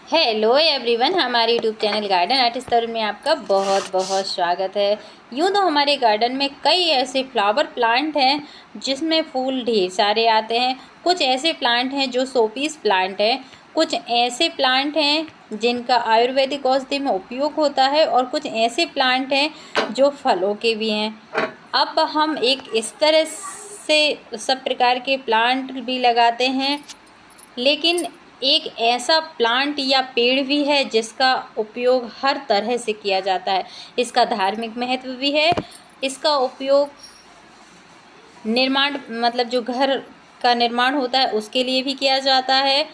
Hello everyone, हमारे YouTube channel garden artist तरुण में आपका बहुत बहुत स्वागत है। यूँ तो हमारे गार्डन में कई ऐसे फ्लावर प्लांट हैं जिसमें फूल ढेर सारे आते हैं। कुछ ऐसे प्लांट हैं जो शोपीस प्लांट हैं, कुछ ऐसे प्लांट हैं जिनका आयुर्वेदिक औषधि में उपयोग होता है और कुछ ऐसे प्लांट हैं जो फलों के भी हैं। अब हम एक इस तरह से सब प्रकार के प्लांट भी लगाते हैं, लेकिन एक ऐसा प्लांट या पेड़ भी है जिसका उपयोग हर तरह से किया जाता है। इसका धार्मिक महत्व भी है। इसका उपयोग निर्माण मतलब जो घर का निर्माण होता है उसके लिए भी किया जाता है,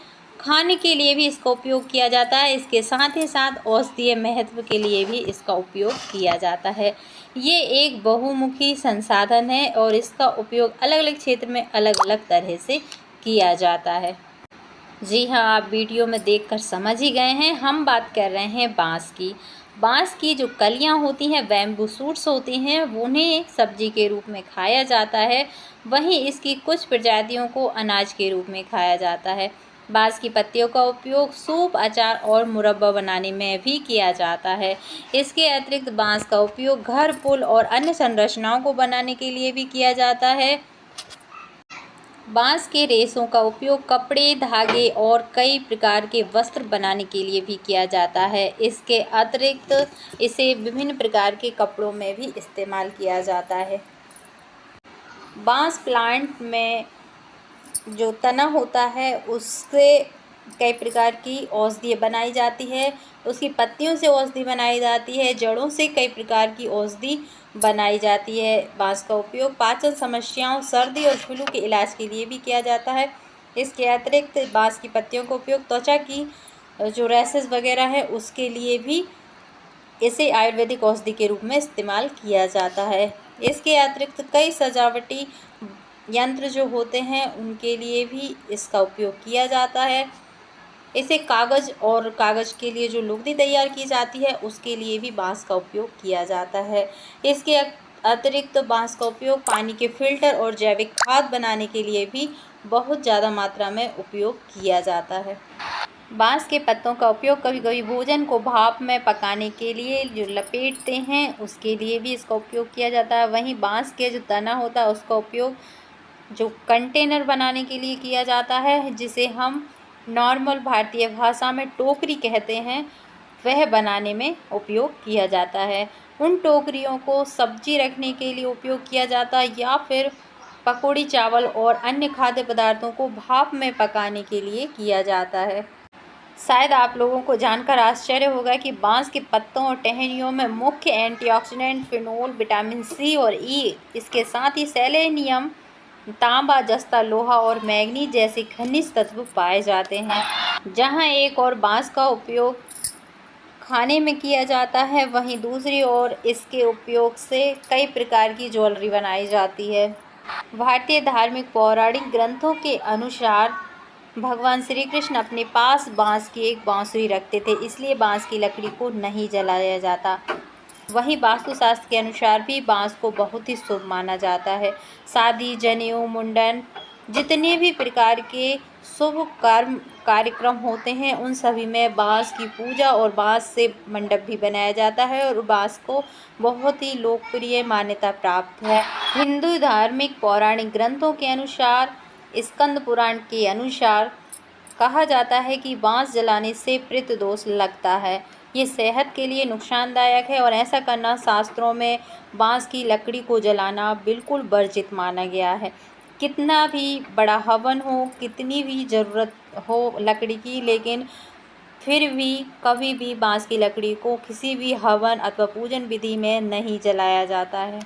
खाने के लिए भी इसका उपयोग किया जाता है। इसके साथ ही साथ औषधीय महत्व के लिए भी इसका उपयोग किया जाता है। ये एक बहुमुखी संसाधन है और इसका उपयोग अलग अलग क्षेत्र में अलग अलग तरह से किया जाता है। जी हाँ, आप वीडियो में देखकर समझ ही गए हैं। हम बात कर रहे हैं बांस की। बांस की जो कलियां होती हैं, बैम्बू शूट्स होती हैं, उन्हें सब्जी के रूप में खाया जाता है। वहीं इसकी कुछ प्रजातियों को अनाज के रूप में खाया जाता है। बांस की पत्तियों का उपयोग सूप, अचार और मुरब्बा बनाने में भी किया जाता है। इसके अतिरिक्त बांस का उपयोग घर, पुल और अन्य संरचनाओं को बनाने के लिए भी किया जाता है। बांस के रेशों का उपयोग कपड़े, धागे और कई प्रकार के वस्त्र बनाने के लिए भी किया जाता है। इसके अतिरिक्त इसे विभिन्न प्रकार के कपड़ों में भी इस्तेमाल किया जाता है। बांस प्लांट में जो तना होता है उससे कई प्रकार की औषधि बनाई जाती है। उसकी पत्तियों से औषधि बनाई जाती है, जड़ों से कई प्रकार की औषधि बनाई जाती है। बांस का उपयोग पाचन समस्याओं, सर्दी और फ्लू के इलाज के लिए भी किया जाता है। इसके अतिरिक्त बांस की पत्तियों का उपयोग त्वचा की जो रैशेस वगैरह है उसके लिए भी इसे आयुर्वेदिक औषधि के रूप में इस्तेमाल किया जाता है। इसके अतिरिक्त कई सजावटी यंत्र जो होते हैं उनके लिए भी इसका उपयोग किया जाता है। इसे कागज़ के लिए जो लुगदी तैयार की जाती है उसके लिए भी बांस का उपयोग किया जाता है। इसके अतिरिक्त बांस का उपयोग पानी के फिल्टर और जैविक खाद बनाने के लिए भी बहुत ज़्यादा मात्रा में उपयोग किया जाता है। बांस के पत्तों का उपयोग कभी कभी भोजन को भाप में पकाने के लिए जो लपेटते हैं उसके लिए भी इसका उपयोग किया जाता है। वहीं बांस के जो तना होता है उसका उपयोग जो कंटेनर बनाने के लिए किया जाता है, जिसे हम नॉर्मल भारतीय भाषा में टोकरी कहते हैं, वह बनाने में उपयोग किया जाता है। उन टोकरियों को सब्जी रखने के लिए उपयोग किया जाता है या फिर पकौड़ी, चावल और अन्य खाद्य पदार्थों को भाप में पकाने के लिए किया जाता है। शायद आप लोगों को जानकर आश्चर्य होगा कि बांस के पत्तों और टहनियों में मुख्य एंटीऑक्सीडेंट फिनोल, विटामिन सी और ई, इसके साथ ही सेलेनियम, तांबा, जस्ता, लोहा और मैग्नीज जैसे खनिज तत्व पाए जाते हैं। जहां एक और बांस का उपयोग खाने में किया जाता है, वहीं दूसरी ओर इसके उपयोग से कई प्रकार की ज्वेलरी बनाई जाती है। भारतीय धार्मिक पौराणिक ग्रंथों के अनुसार भगवान श्री कृष्ण अपने पास बांस की एक बांसुरी रखते थे, इसलिए बांस की लकड़ी को नहीं जलाया जाता। वहीं वास्तुशास्त्र के अनुसार भी बांस को बहुत ही शुभ माना जाता है। शादी, जनेऊ, मुंडन, जितने भी प्रकार के शुभ कार्यक्रम होते हैं उन सभी में बांस की पूजा और बांस से मंडप भी बनाया जाता है और बांस को बहुत ही लोकप्रिय मान्यता प्राप्त है। हिंदू धार्मिक पौराणिक ग्रंथों के अनुसार, स्कंद पुराण के अनुसार कहा जाता है कि बांस जलाने से पितृ दोष लगता है। ये सेहत के लिए नुकसानदायक है और ऐसा करना शास्त्रों में बांस की लकड़ी को जलाना बिल्कुल वर्जित माना गया है। कितना भी बड़ा हवन हो, कितनी भी ज़रूरत हो लकड़ी की, लेकिन फिर भी कभी भी बांस की लकड़ी को किसी भी हवन अथवा पूजन विधि में नहीं जलाया जाता है।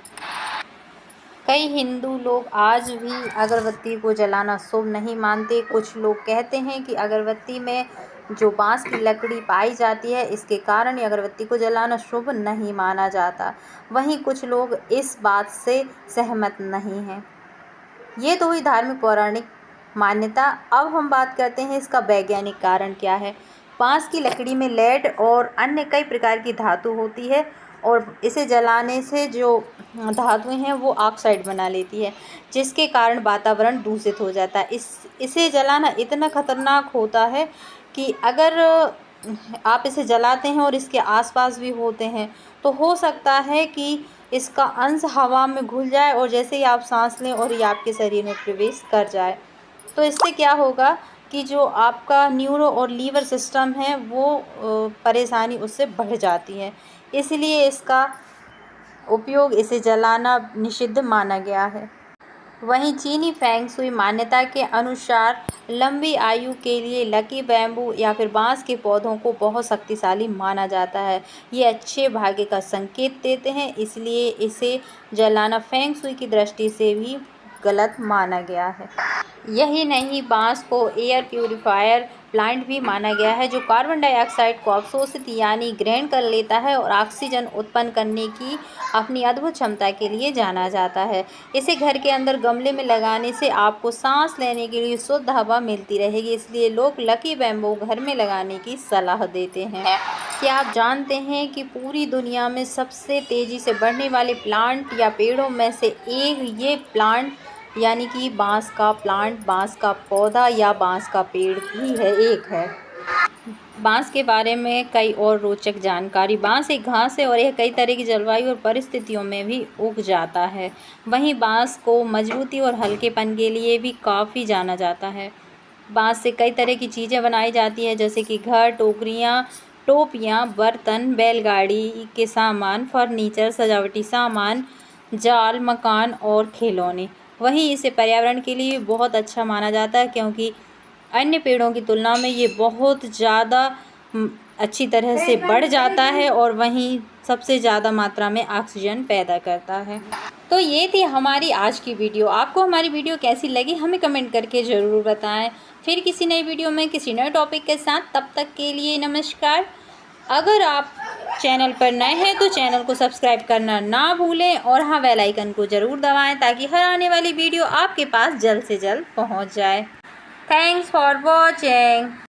कई हिंदू लोग आज भी अगरबत्ती को जलाना शुभ नहीं मानते। कुछ लोग कहते हैं कि अगरबत्ती में जो बांस की लकड़ी पाई जाती है इसके कारण ही अगरबत्ती को जलाना शुभ नहीं माना जाता। वहीं कुछ लोग इस बात से सहमत नहीं हैं। ये तो हुई धार्मिक पौराणिक मान्यता। अब हम बात करते हैं इसका वैज्ञानिक कारण क्या है। बांस की लकड़ी में लेड और अन्य कई प्रकार की धातु होती है और इसे जलाने से जो धातुएं हैं वो ऑक्साइड बना लेती है, जिसके कारण वातावरण दूषित हो जाता है। इसे जलाना इतना खतरनाक होता है कि अगर आप इसे जलाते हैं और इसके आसपास भी होते हैं, तो हो सकता है कि इसका अंश हवा में घुल जाए और जैसे ही आप सांस लें और ये आपके शरीर में प्रवेश कर जाए, तो इससे क्या होगा कि जो आपका न्यूरो और लीवर सिस्टम है वो परेशानी उससे बढ़ जाती है। इसलिए इसका उपयोग, इसे जलाना निषिद्ध माना गया है। वहीं चीनी फेंग शुई मान्यता के अनुसार लंबी आयु के लिए लकी बैम्बू या फिर बांस के पौधों को बहुत शक्तिशाली माना जाता है। ये अच्छे भाग्य का संकेत देते हैं, इसलिए इसे जलाना फेंग शुई की दृष्टि से भी गलत माना गया है। यही नहीं, बांस को एयर प्यूरिफायर प्लांट भी माना गया है, जो कार्बन डाइऑक्साइड को अवशोषित यानी ग्रहण कर लेता है और ऑक्सीजन उत्पन्न करने की अपनी अद्भुत क्षमता के लिए जाना जाता है। इसे घर के अंदर गमले में लगाने से आपको सांस लेने के लिए शुद्ध हवा मिलती रहेगी, इसलिए लोग लकी बैम्बू घर में लगाने की सलाह देते हैं। क्या आप जानते हैं कि पूरी दुनिया में सबसे तेज़ी से बढ़ने वाले प्लांट या पेड़ों में से एक ये प्लांट यानी कि बांस का प्लांट, बांस का पौधा या बांस का पेड़ भी है, एक है। बांस के बारे में कई और रोचक जानकारी। बांस एक घास है और यह कई तरह की जलवायु और परिस्थितियों में भी उग जाता है। वहीं बांस को मजबूती और हल्केपन के लिए भी काफ़ी जाना जाता है। बांस से कई तरह की चीज़ें बनाई जाती हैं, जैसे कि घर, टोकरियाँ, टोपियाँ, बर्तन, बैलगाड़ी के सामान, फर्नीचर, सजावटी सामान, जाल, मकान और खिलौने। वहीं इसे पर्यावरण के लिए बहुत अच्छा माना जाता है, क्योंकि अन्य पेड़ों की तुलना में ये बहुत ज़्यादा अच्छी तरह से बढ़ जाता है और वहीं सबसे ज़्यादा मात्रा में ऑक्सीजन पैदा करता है। तो ये थी हमारी आज की वीडियो। आपको हमारी वीडियो कैसी लगी हमें कमेंट करके ज़रूर बताएं। फिर किसी नई वीडियो में किसी नए टॉपिक के साथ, तब तक के लिए नमस्कार। अगर आप चैनल पर नए हैं तो चैनल को सब्सक्राइब करना ना भूलें और हाँ, बेल आइकन को ज़रूर दबाएं ताकि हर आने वाली वीडियो आपके पास जल्द से जल्द पहुंच जाए। Thanks for watching.